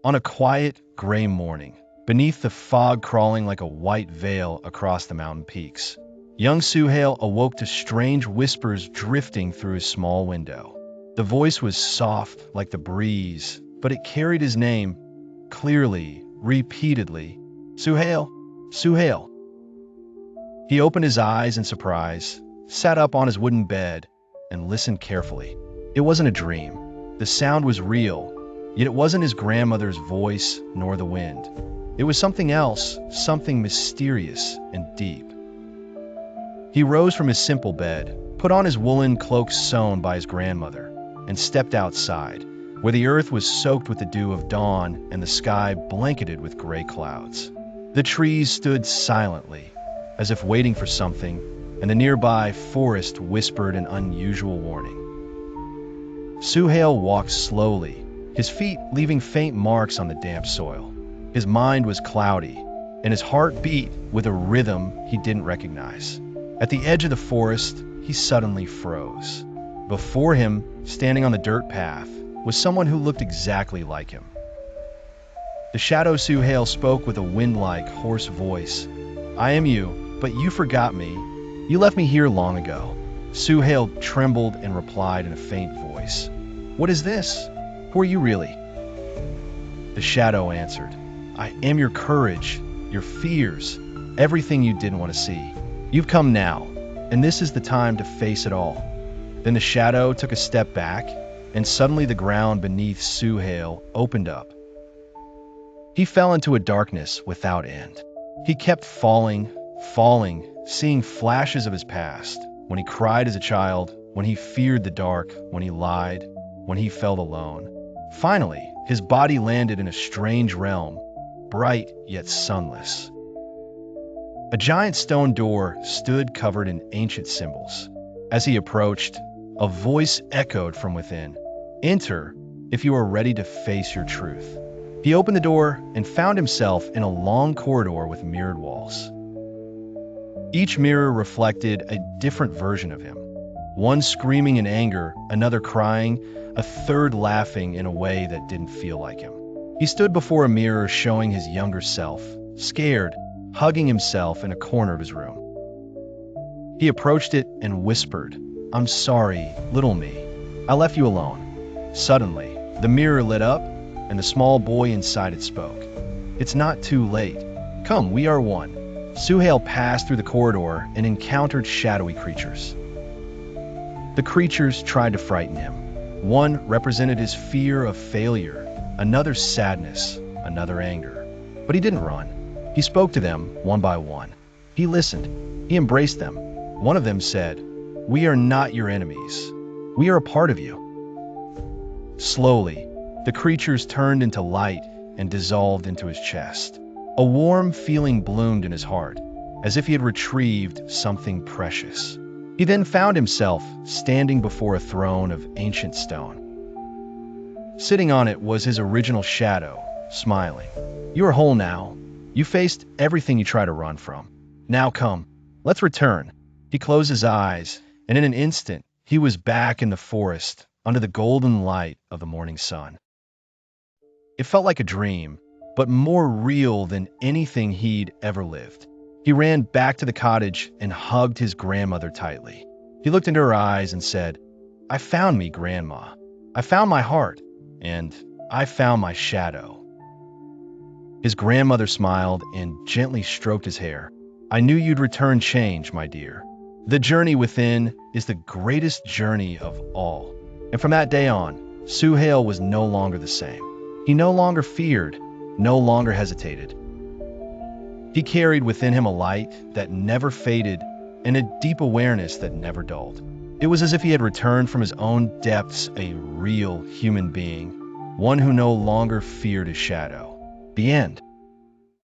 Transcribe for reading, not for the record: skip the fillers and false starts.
On a quiet, gray morning, beneath the fog crawling like a white veil across the mountain peaks, young Suhail awoke to strange whispers drifting through his small window. The voice was soft like the breeze, but it carried his name clearly, repeatedly. Suhail, Suhail. He opened his eyes in surprise, sat up on his wooden bed, and listened carefully. It wasn't a dream. The sound was real, yet it wasn't his grandmother's voice nor the wind. It was something else, something mysterious and deep. He rose from his simple bed, put on his woolen cloak sewn by his grandmother, and stepped outside, where the earth was soaked with the dew of dawn and the sky blanketed with gray clouds. The trees stood silently, as if waiting for something, and the nearby forest whispered an unusual warning. Suhail walked slowly, his feet leaving faint marks on the damp soil. His mind was cloudy, and his heart beat with a rhythm he didn't recognize. At the edge of the forest, he suddenly froze. Before him, standing on the dirt path, was someone who looked exactly like him. The shadow Suhail spoke with a wind-like, hoarse voice. "I am you, but you forgot me. You left me here long ago." Suhail trembled and replied in a faint voice, "What is this? Who are you really?" The shadow answered, "I am your courage, your fears, everything you didn't want to see. You've come now, and this is the time to face it all." Then the shadow took a step back, and suddenly the ground beneath Suhail opened up. He fell into a darkness without end. He kept falling, seeing flashes of his past, when he cried as a child, when he feared the dark, when he lied, when he felt alone. Finally, his body landed in a strange realm, bright yet sunless. A giant stone door stood covered in ancient symbols. As he approached, a voice echoed from within, "Enter, if you are ready to face your truth." He opened the door and found himself in a long corridor with mirrored walls. Each mirror reflected a different version of him. One screaming in anger, another crying, a third laughing in a way that didn't feel like him. He stood before a mirror showing his younger self, scared, hugging himself in a corner of his room. He approached it and whispered, "I'm sorry, little me. I left you alone." Suddenly, the mirror lit up, and the small boy inside it spoke. "It's not too late. Come, we are one." Suhail passed through the corridor and encountered shadowy creatures. The creatures tried to frighten him. One represented his fear of failure, another sadness, another anger. But he didn't run. He spoke to them one by one. He listened. He embraced them. One of them said, "We are not your enemies. We are a part of you." Slowly, the creatures turned into light and dissolved into his chest. A warm feeling bloomed in his heart, as if he had retrieved something precious. He then found himself standing before a throne of ancient stone. Sitting on it was his original shadow, smiling. "You are whole now. You faced everything you tried to run from. Now come, let's return." He closed his eyes, and in an instant, he was back in the forest under the golden light of the morning sun. It felt like a dream, but more real than anything he'd ever lived. He ran back to the cottage and hugged his grandmother tightly. He looked into her eyes and said, "I found me, Grandma. I found my heart, and I found my shadow." His grandmother smiled and gently stroked his hair. "I knew you'd return change, my dear. The journey within is the greatest journey of all." And from that day on, Suhail was no longer the same. He no longer feared, no longer hesitated. He carried within him a light that never faded and a deep awareness that never dulled. It was as if he had returned from his own depths a real human being, one who no longer feared his shadow. The end.